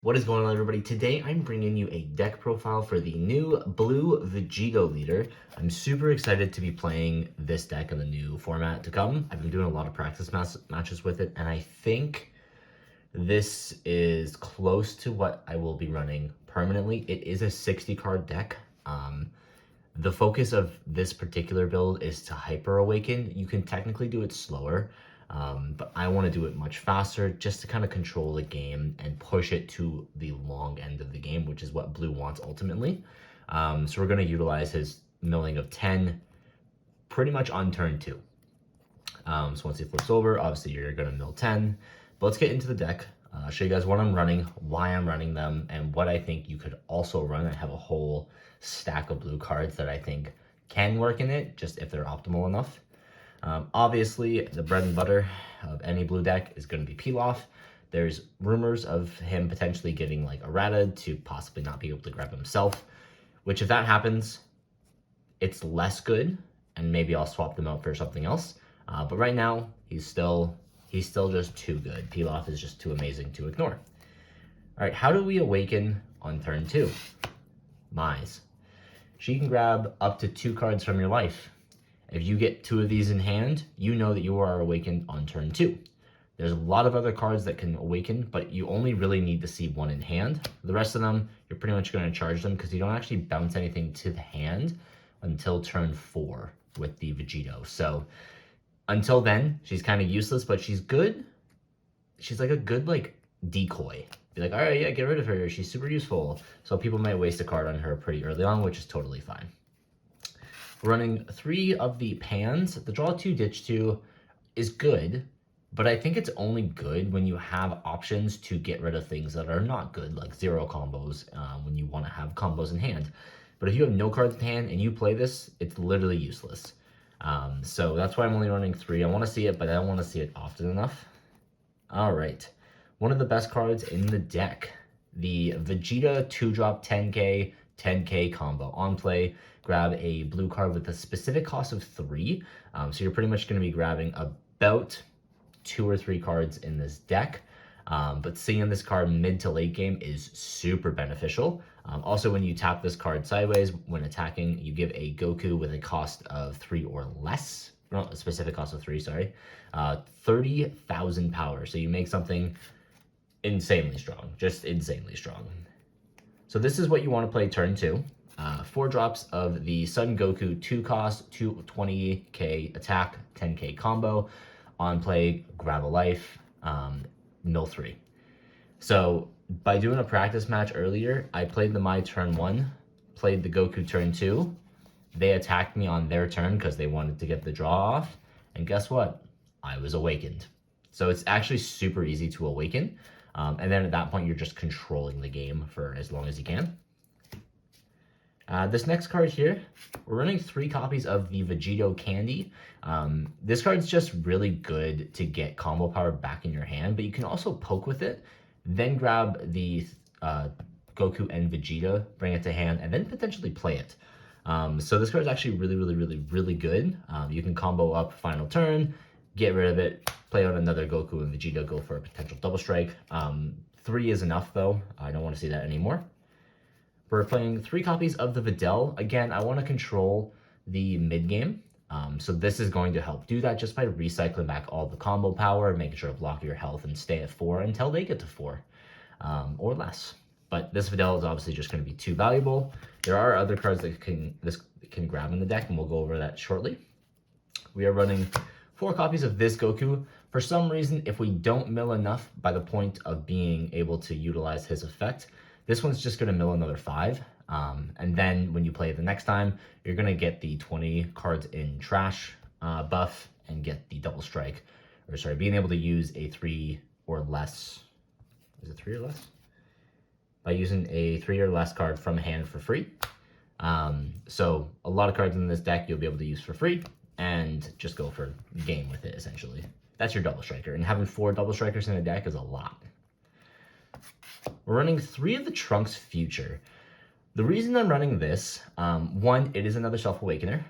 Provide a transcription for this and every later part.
What is going on, everybody? Today I'm bringing you a deck profile for the new blue Vegito leader. I'm super excited to be playing this deck in the new format to come. I've been doing a lot of practice matches with it, and I think this is close to what I will be running permanently. It is a 60 card deck. The focus of this particular build is to hyper awaken. You can technically do it slower, but I want to do it much faster just to kind of control the game and push it to the long end of the game, which is what blue wants ultimately. So we're going to utilize his milling of 10 pretty much on turn 2. So once he flips over, obviously you're going to mill 10. But let's get into the deck. I'll show you guys what I'm running, why I'm running them, and what I think you could also run. I have a whole stack of blue cards that I think can work in it, just if they're optimal enough. Obviously, the bread and butter of any blue deck is going to be Pilaf. There's rumors of him potentially getting like errata to possibly not be able to grab himself, which if that happens, it's less good, and maybe I'll swap them out for something else. But right now, he's still just too good. Pilaf is just too amazing to ignore. All right, how do we awaken on turn 2? Mize. She can grab up to 2 cards from your life. If you get 2 of these in hand, you know that you are awakened on turn 2. There's a lot of other cards that can awaken, but you only really need to see 1 in hand. The rest of them, you're pretty much going to charge them because you don't actually bounce anything to the hand until turn 4 with the Vegito. So until then, she's kind of useless, but she's good. She's like a good decoy. Be like, all right, yeah, get rid of her. She's super useful. So people might waste a card on her pretty early on, which is totally fine. We're running 3 of the pans. The draw 2, ditch 2 is good, but I think it's only good when you have options to get rid of things that are not good, like 0 combos, when you want to have combos in hand. But if you have no cards in hand and you play this, it's literally useless. So that's why I'm only running 3. I want to see it, but I don't want to see it often enough. All right. One of the best cards in the deck, the Vegeta 2-drop 10k combo. On play, grab a blue card with a specific cost of 3. So you're pretty much going to be grabbing about 2 or 3 cards in this deck. But seeing this card mid to late game is super beneficial. Also, when you tap this card sideways when attacking, you give a Goku with a cost of 3 or less. No, a specific cost of 3, sorry. 30,000 power. So you make something insanely strong, just insanely strong. So this is what you want to play turn 2. 4 drops of the Son Goku 2 cost, 20k attack, 10k combo. On play, grab a life, mill 3. So by doing a practice match earlier, I played the Mai turn 1, played the Goku turn 2. They attacked me on their turn because they wanted to get the draw off. And guess what? I was awakened. So it's actually super easy to awaken. And then at that point, you're just controlling the game for as long as you can. This next card here, we're running 3 copies of the Vegito Candy. This card's just really good to get combo power back in your hand, but you can also poke with it, then grab the Goku and Vegeta, bring it to hand, and then potentially play it. So this card is actually really good. You can combo up final turn, get rid of it, play out another Goku and Vegeta, go for a potential double strike. 3 is enough though. I don't want to see that anymore. We're playing 3 copies of the Videl. Again, I want to control the mid game. So this is going to help do that just by recycling back all the combo power, making sure to block your health and stay at 4 until they get to 4 or less. But this Videl is obviously just going to be too valuable. There are other cards that can grab in the deck, and we'll go over that shortly. We are running 4 copies of this Goku. For some reason, if we don't mill enough by the point of being able to utilize his effect, this one's just going to mill another 5. And then when you play it the next time, you're going to get the 20 cards in trash buff and get the double strike. Or sorry, being able to use a 3 or less. Is it 3 or less? By using a 3 or less card from hand for free. So a lot of cards in this deck you'll be able to use for free and just go for game with it, essentially. That's your double striker. And having 4 double strikers in a deck is a lot. We're running 3 of the Trunks Future. The reason I'm running this, 1, it is another Self-Awakener.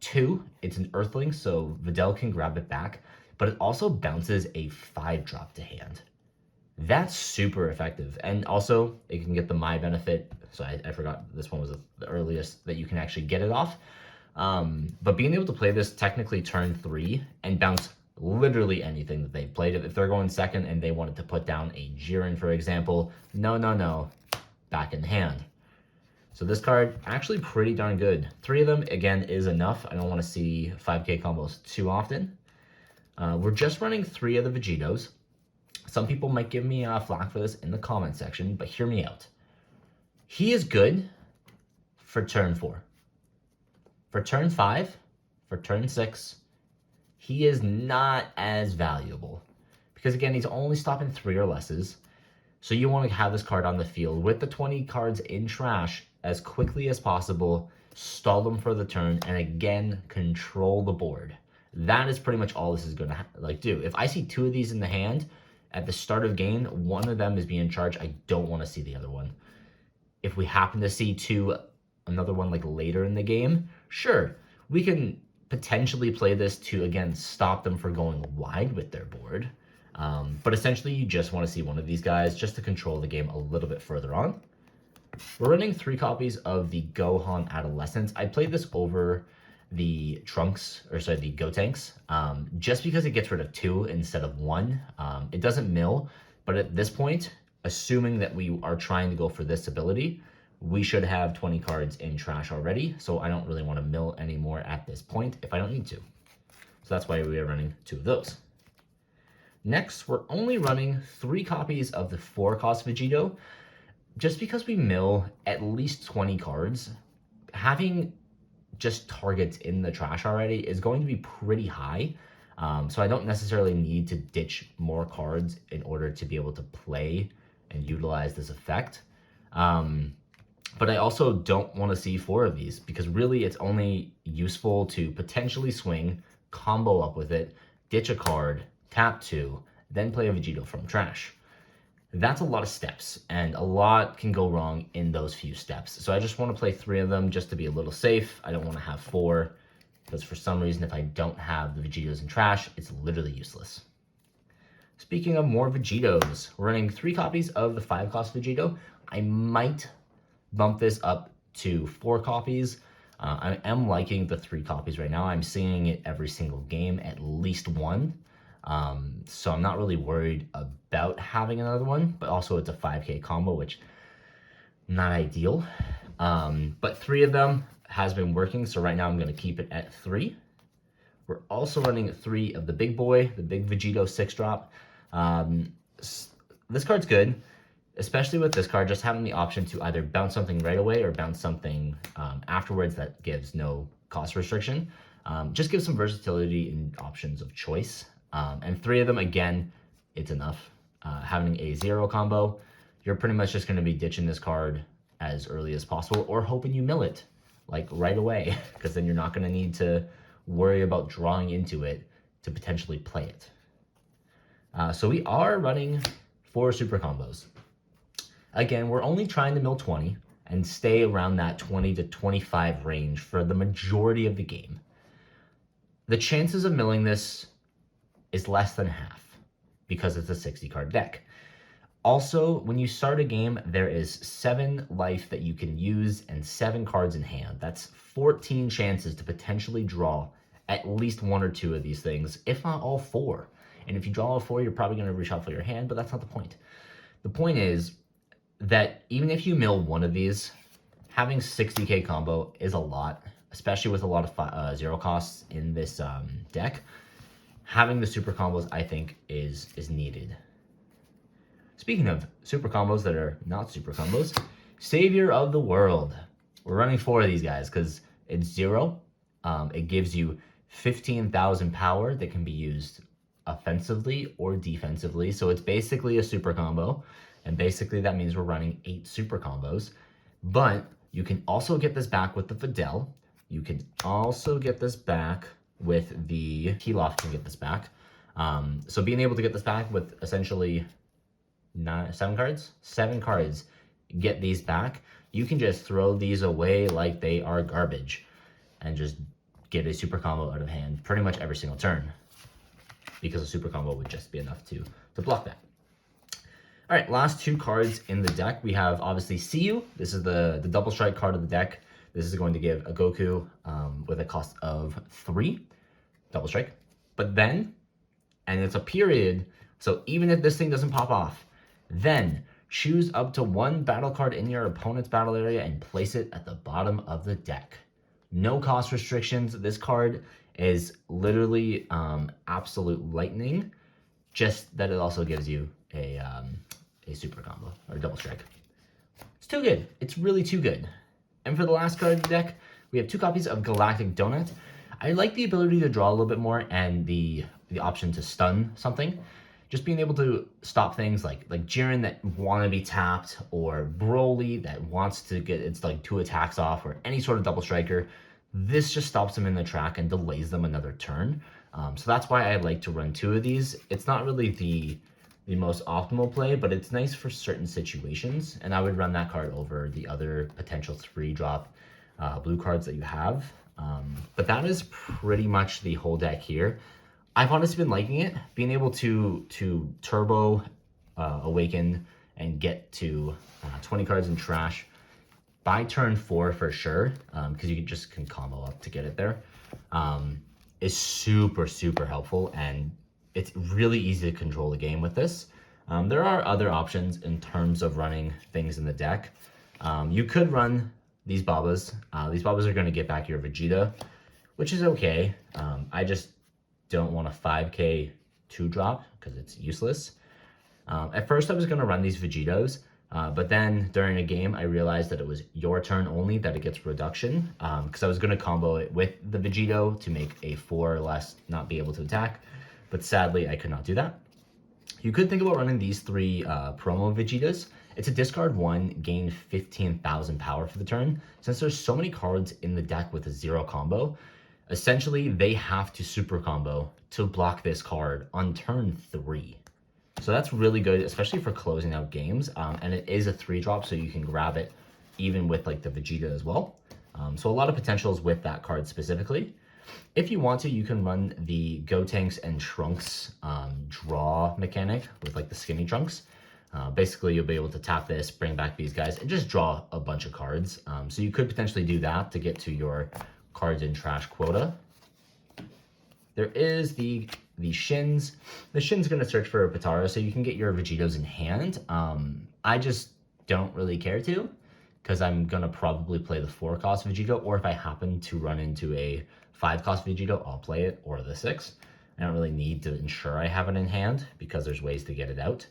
2, it's an Earthling, so Videl can grab it back, but it also bounces a 5-drop to hand. That's super effective. And also, it can get the my benefit. So I forgot this one was the earliest that you can actually get it off. But being able to play this technically turn 3 and bounce literally anything that they've played. If they're going second and they wanted to put down a Jiren, for example, no, back in hand. So this card, actually pretty darn good. 3 of them, again, is enough. I don't want to see 5k combos too often. We're just running 3 of the Vegitos. Some people might give me flack for this in the comment section, but hear me out. He is good for turn 4. For turn 5, for turn 6, he is not as valuable. Because again, he's only stopping 3 or lesses. So you want to have this card on the field with the 20 cards in trash as quickly as possible, stall them for the turn, and again, control the board. That is pretty much all this is going to do. If I see 2 of these in the hand at the start of game, one of them is being charged. I don't want to see the other one. If we happen to see another one like later in the game, sure, we can potentially play this to, again, stop them from going wide with their board. But essentially, you just want to see one of these guys just to control the game a little bit further on. We're running 3 copies of the Gohan Adolescence. I played this over the the Gotenks, just because it gets rid of 2 instead of 1. It doesn't mill, but at this point, assuming that we are trying to go for this ability, we should have 20 cards in trash already, so I don't really want to mill anymore at this point if I don't need to. So that's why we are running 2 of those. Next, we're only running 3 copies of the 4-cost Vegito. Just because we mill at least 20 cards, having just targets in the trash already is going to be pretty high. So I don't necessarily need to ditch more cards in order to be able to play and utilize this effect. But I also don't want to see 4 of these because really it's only useful to potentially swing, combo up with it, ditch a card, tap 2, then play a Vegito from trash. That's a lot of steps, and a lot can go wrong in those few steps. So I just want to play 3 of them just to be a little safe. I don't want to have 4, because for some reason, if I don't have the Vegitos in trash, it's literally useless. Speaking of more Vegitos, we're running 3 copies of the 5-cost Vegito. I might bump this up to 4 copies. I am liking the 3 copies right now. I'm seeing it every single game, at least 1. So I'm not really worried about having another one, but also it's a 5k combo, which not ideal. But 3 of them has been working, so right now I'm going to keep it at 3. We're also running 3 of the big boy, the big Vegito 6-drop. This card's good, especially with this card, just having the option to either bounce something right away or bounce something afterwards that gives no cost restriction. Just gives some versatility and options of choice. And 3 of them, again, it's enough. Having a 0 combo, you're pretty much just going to be ditching this card as early as possible or hoping you mill it, like, right away, because then you're not going to need to worry about drawing into it to potentially play it. So we are running 4 super combos. Again, we're only trying to mill 20 and stay around that 20 to 25 range for the majority of the game. The chances of milling this is less than half because it's a 60 card deck. Also, when you start a game, there is 7 life that you can use and 7 cards in hand. That's 14 chances to potentially draw at least 1 or 2 of these things, if not all 4. And if you draw all 4, you're probably going to reshuffle your hand, but that's not the point. The point is that even if you mill 1 of these, having 60k combo is a lot, especially with a lot of 0 costs in this deck. Having the super combos, I think, is needed. Speaking of super combos that are not super combos, Savior of the World. We're running 4 of these guys because it's 0. It gives you 15,000 power that can be used offensively or defensively. So it's basically a super combo. And basically that means we're running 8 super combos. But you can also get this back with the Fidel. You can also get this back with the Pilaf can get this back. So being able to get this back with essentially 7 cards, get these back, you can just throw these away like they are garbage and just get a super combo out of hand pretty much every single turn, because a super combo would just be enough to block that. All right, last two cards in the deck. We have obviously See You. This is the double strike card of the deck. This is going to give a Goku with a cost of 3, double strike. But then, and it's a period, so even if this thing doesn't pop off, then choose up to 1 battle card in your opponent's battle area and place it at the bottom of the deck. No cost restrictions. This card is literally absolute lightning, just that it also gives you a super combo or double strike. It's too good. It's really too good. And for the last card of the deck, we have 2 copies of Galactic Donut. I like the ability to draw a little bit more and the option to stun something. Just being able to stop things like Jiren that want to be tapped, or Broly that wants to get its like 2 attacks off, or any sort of double striker. This just stops them in the track and delays them another turn. So that's why I like to run 2 of these. It's not really the most optimal play, but it's nice for certain situations, and I would run that card over the other potential 3-drop blue cards that you have. But that is pretty much the whole deck here. I've honestly been liking it, being able to turbo awaken and get to 20 cards in trash by turn 4 for sure, because you just can combo up to get it there. Is super helpful, and it's really easy to control the game with this. There are other options in terms of running things in the deck. You could run these Babas. These Babas are going to get back your Vegeta, which is okay. I just don't want a 5k 2-drop because it's useless. At first I was going to run these Vegitos, but then during a game I realized that it was your turn only that it gets reduction, because I was going to combo it with the Vegito to make a 4 or less not be able to attack. But sadly, I could not do that. You could think about running these 3 promo Vegetas. It's a discard 1, gain 15,000 power for the turn. Since there's so many cards in the deck with a 0 combo, essentially they have to super combo to block this card on turn 3. So that's really good, especially for closing out games. And it is a 3-drop, so you can grab it even with like the Vegeta as well. So a lot of potentials with that card specifically. If you want to, you can run the Gotenks and Trunks draw mechanic with like the skinny Trunks. Basically, you'll be able to tap this, bring back these guys, and just draw a bunch of cards. So you could potentially do that to get to your cards in trash quota. There is the Shins. The Shin's going to search for a Potara, so you can get your Vegetos in hand. I just don't really care to, because I'm going to probably play the 4-cost Vegito, or if I happen to run into a 5-cost Vegito, I'll play it, or the 6. I don't really need to ensure I have it in hand, because there's ways to get it out.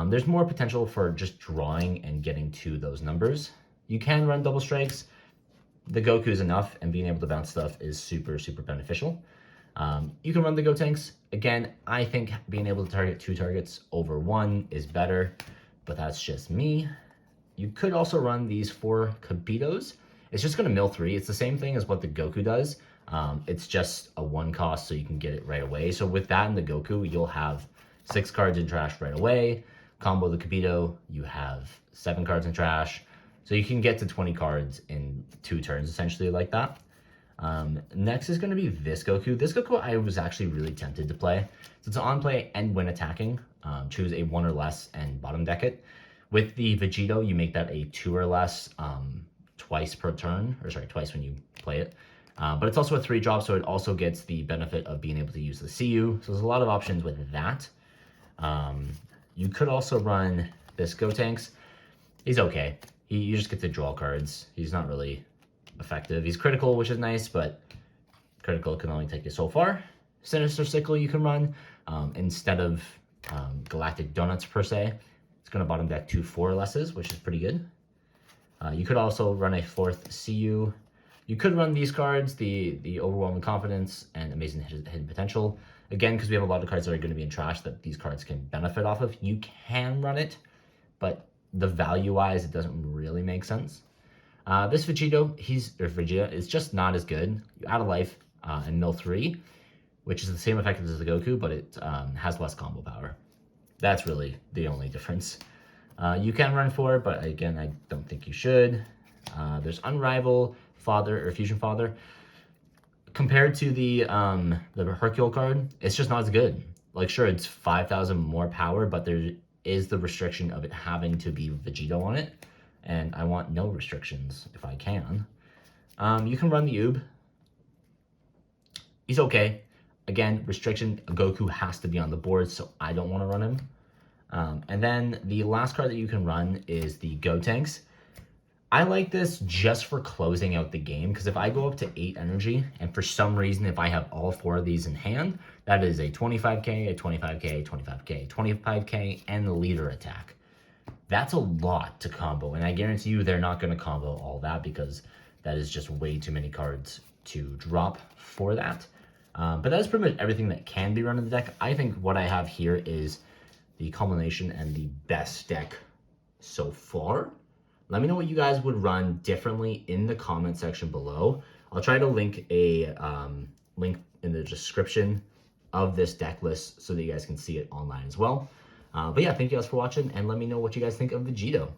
There's more potential for just drawing and getting to those numbers. You can run double strikes. The Goku is enough, and being able to bounce stuff is super beneficial. You can run the Gotenks. Again, I think being able to target 2 targets over 1 is better, but that's just me. You could also run these 4 Kabitos. It's just going to mill 3. It's the same thing as what the Goku does. It's just a 1 cost, so you can get it right away. So with that and the Goku, you'll have 6 cards in trash right away. Combo the Kabito, you have 7 cards in trash. So you can get to 20 cards in 2 turns, essentially, like that. Next is going to be this Goku. This Goku I was actually really tempted to play. So it's on play and when attacking. Choose a 1 or less and bottom deck it. With the Vegito, you make that a 2 or less twice per turn. Or sorry, twice when you play it. But it's also a 3-drop, so it also gets the benefit of being able to use the CU. So there's a lot of options with that. You could also run this Gotenks. He's okay. You just get to draw cards. He's not really effective. He's critical, which is nice, but critical can only take you so far. Sinister Sickle you can run instead of Galactic Donuts per se. It's going to bottom deck 2 4 lesses, which is pretty good. You could also run a 4th CU. You could run these cards, the Overwhelming Confidence and Amazing Hidden Potential. Again, because we have a lot of cards that are going to be in trash that these cards can benefit off of. You can run it, but the value-wise, it doesn't really make sense. This Vegito, Vegeta, is just not as good. You add a life and mill 3, which is the same effect as the Goku, but it has less combo power. That's really the only difference. You can run 4, but again, I don't think you should. There's Unrival Father or Fusion Father. Compared to the Hercule card, it's just not as good. Like, sure, it's 5,000 more power, but is the restriction of it having to be Vegito on it. And I want no restrictions if I can. You can run the Oob. He's okay. Again, restriction, Goku has to be on the board, so I don't want to run him. And then the last card that you can run is the Gotenks. I like this just for closing out the game, because if I go up to 8 energy, and for some reason if I have all 4 of these in hand, that is a 25k, a 25k, 25k, 25k, and the leader attack. That's a lot to combo, and I guarantee you they're not going to combo all that, because that is just way too many cards to drop for that. But that's pretty much everything that can be run in the deck. I think what I have here is the culmination and the best deck so far. Let me know what you guys would run differently in the comment section below. I'll try to link a link in the description of this deck list so that you guys can see it online as well. But yeah, thank you guys for watching, and let me know what you guys think of Vegito.